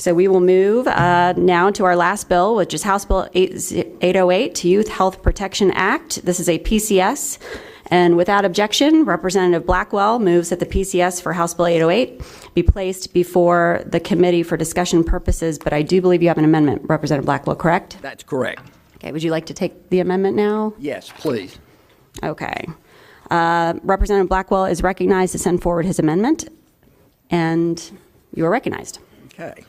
So we will move now to our last bill, which is House Bill 808, Youth Health Protection Act. This is a PCS. And without objection, Representative Blackwell moves that the PCS for House Bill 808 be placed before the committee for discussion purposes. But I do believe you have an amendment, Representative Blackwell, correct? That's correct. Okay, would you like to take the amendment now? Yes, please. Okay. Representative Blackwell is recognized to send forward his amendment, and you are recognized. Okay.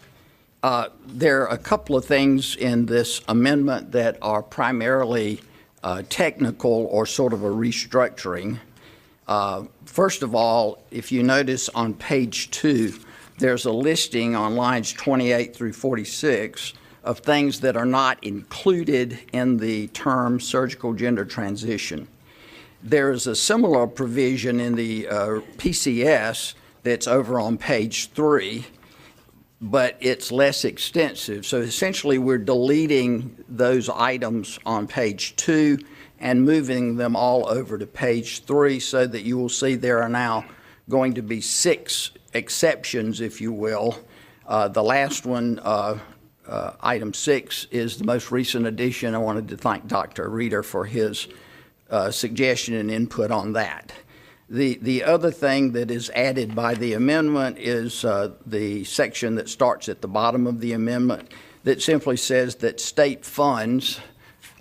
There are a couple of things in this amendment that are primarily technical or sort of a restructuring. First of all, if you notice on page 2, there's a listing on lines 28 through 46 of things that are not included in the term surgical gender transition. There is a similar provision in the PCS that's over on page 3, but it's less extensive. So essentially we're deleting those items on page 2 and moving them all over to page 3 so that you will see there are now going to be 6 exceptions, if you will. The last one, item 6, is the most recent addition. I wanted to thank Dr. Reeder for his suggestion and input on that. The other thing that is added by the amendment is the section that starts at the bottom of the amendment that simply says that state funds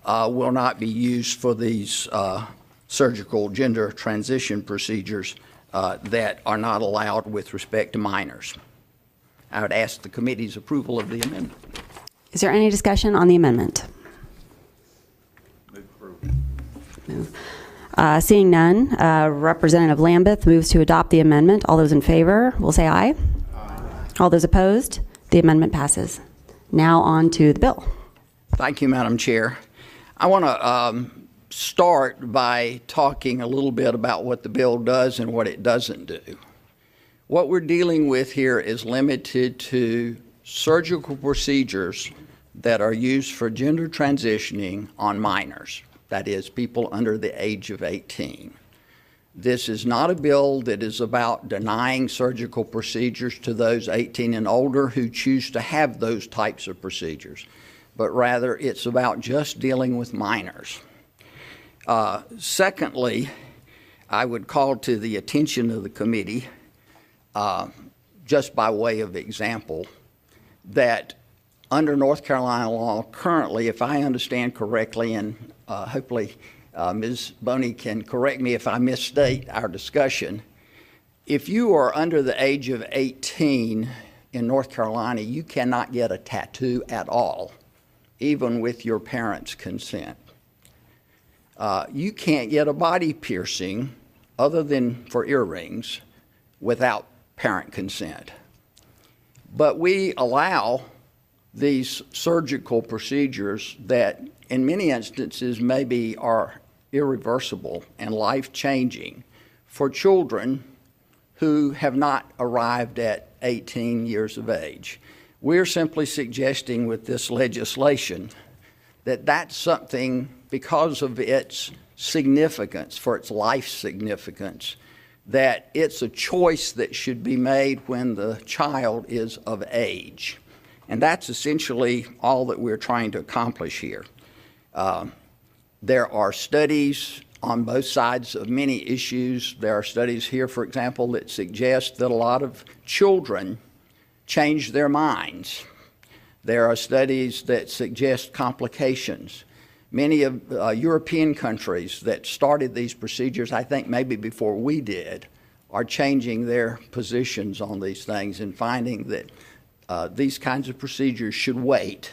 will not be used for these surgical gender transition procedures that are not allowed with respect to minors. I would ask the committee's approval of the amendment. Is there any discussion on the amendment? Move. Seeing none, Representative Lambeth moves to adopt the amendment. All those in favor will say aye. Aye. All those opposed? The amendment passes. Now on to the bill. Thank you, Madam Chair. I want to start by talking a little bit about what the bill does and what it doesn't do. What we're dealing with here is limited to surgical procedures that are used for gender transitioning on minors. That is, people under the age of 18. This is not a bill that is about denying surgical procedures to those 18 and older who choose to have those types of procedures, but rather it's about just dealing with minors. Secondly, I would call to the attention of the committee, just by way of example, that under North Carolina law currently, if I understand correctly, and hopefully Ms. Boney can correct me if I misstate our discussion, if you are under the age of 18 in North Carolina, you cannot get a tattoo at all, even with your parents' consent. You can't get a body piercing other than for earrings without parent consent. But we allow these surgical procedures that in many instances maybe are irreversible and life-changing for children who have not arrived at 18 years of age. We're simply suggesting with this legislation that that's something, because of its significance, for its life significance, that it's a choice that should be made when the child is of age. And that's essentially all that we're trying to accomplish here. There are studies on both sides of many issues. There are studies here, for example, that suggest that a lot of children change their minds. There are studies that suggest complications. Many of European countries that started these procedures, I think maybe before we did, are changing their positions on these things and finding that these kinds of procedures should wait.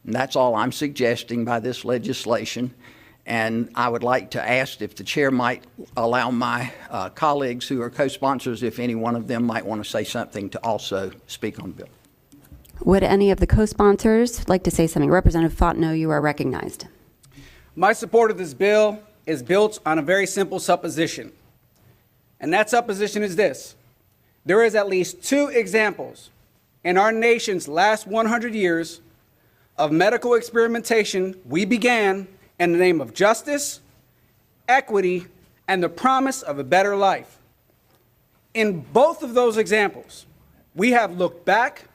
And that's all I'm suggesting by this legislation. And I would like to ask if the chair might allow my colleagues who are co-sponsors, if any one of them might want to say something, to also speak on the bill. Would any of the co-sponsors like to say something? Representative Fontenot, you are recognized. My support of this bill is built on a very simple supposition. And that supposition is this: there is at least 2 examples in our nation's last 100 years of medical experimentation we began in the name of justice, equity, and the promise of a better life. In both of those examples, we have looked back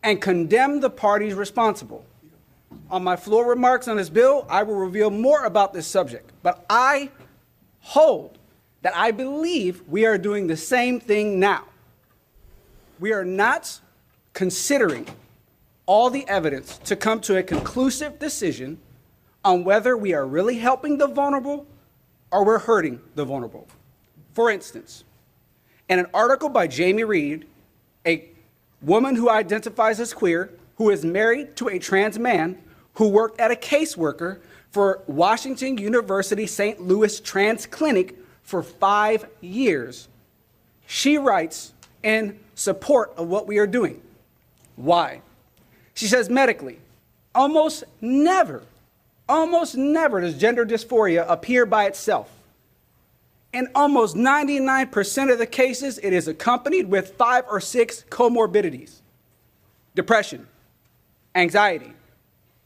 and condemn the parties responsible. On my floor remarks on this bill, I will reveal more about this subject, but I hold that I believe we are doing the same thing now. We are not considering all the evidence to come to a conclusive decision on whether we are really helping the vulnerable or we're hurting the vulnerable. For instance, in an article by Jamie Reed, a woman who identifies as queer, who is married to a trans man, who worked at a caseworker for Washington University St. Louis Trans Clinic for 5 years, she writes in support of what we are doing. Why? She says medically, almost never does gender dysphoria appear by itself. In almost 99% of the cases, it is accompanied with 5 or 6 comorbidities: depression, anxiety,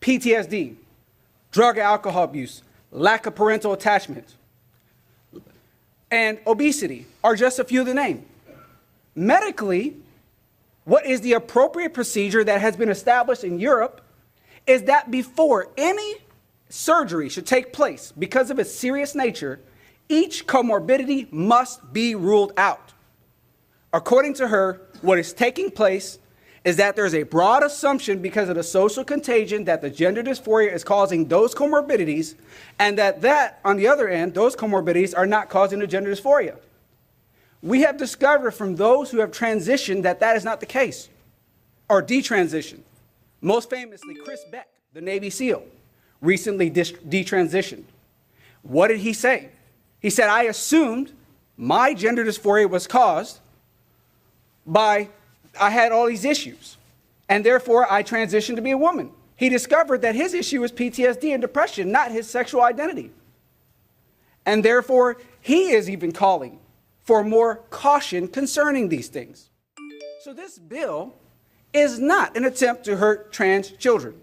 PTSD, drug and alcohol abuse, lack of parental attachment, and obesity are just a few to name. Medically, what is the appropriate procedure that has been established in Europe is that before any surgery should take place, because of its serious nature, each comorbidity must be ruled out. According to her, what is taking place is that there's a broad assumption because of the social contagion that the gender dysphoria is causing those comorbidities, and that on the other end, those comorbidities are not causing the gender dysphoria. We have discovered from those who have transitioned that that is not the case, or detransitioned. Most famously, Chris Beck, the Navy SEAL, recently detransitioned. What did he say? He said, I assumed my gender dysphoria was caused by I had all these issues, and therefore I transitioned to be a woman. He discovered that his issue was PTSD and depression, not his sexual identity. And therefore, he is even calling for more caution concerning these things. So this bill is not an attempt to hurt trans children.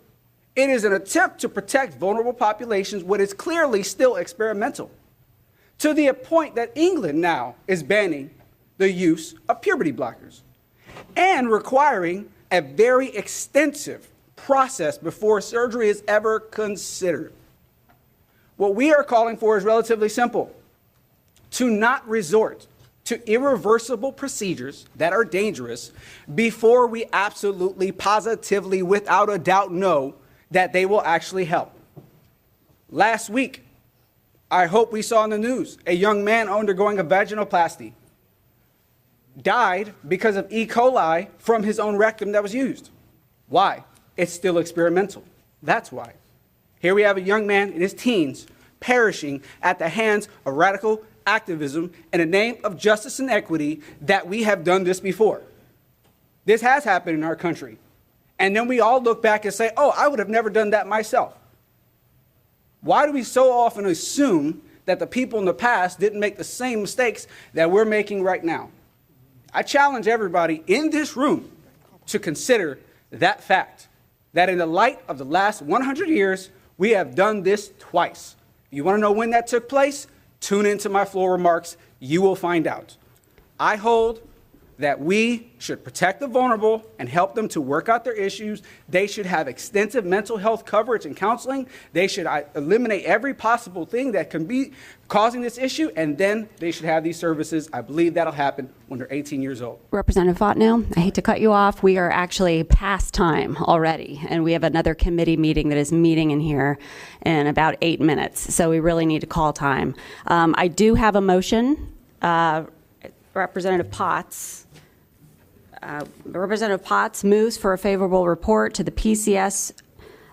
It is an attempt to protect vulnerable populations, what is clearly still experimental, to the point that England now is banning the use of puberty blockers and requiring a very extensive process before surgery is ever considered. What we are calling for is relatively simple: to not resort to irreversible procedures that are dangerous before we absolutely, positively, without a doubt know that they will actually help. Last week, I hope we saw in the news, a young man undergoing a vaginoplasty died because of E. coli from his own rectum that was used. Why? It's still experimental. That's why. Here we have a young man in his teens perishing at the hands of radical activism in the name of justice and equity that we have done this before. This has happened in our country. And then we all look back and say, oh, I would have never done that myself. Why do we so often assume that the people in the past didn't make the same mistakes that we're making right now? I challenge everybody in this room to consider that fact, that in the light of the last 100 years, we have done this twice. If you want to know when that took place, tune into my floor remarks. You will find out. I hold that we should protect the vulnerable and help them to work out their issues. They should have extensive mental health coverage and counseling. They should eliminate every possible thing that can be causing this issue, and then they should have these services. I believe that'll happen when they're 18 years old. Representative Fontenot, I hate to cut you off. We are actually past time already, and we have another committee meeting that is meeting in here in about 8 minutes, so we really need to call time. I do have a motion. Representative Potts. Representative Potts moves for a favorable report to the PCS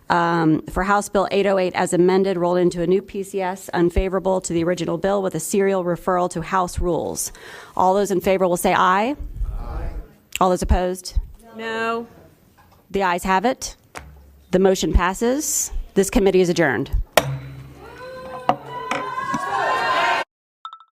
for House Bill 808 as amended, rolled into a new PCS, unfavorable to the original bill with a serial referral to House rules. All those in favor will say aye. Aye. All those opposed? No. The ayes have it. The motion passes. This committee is adjourned.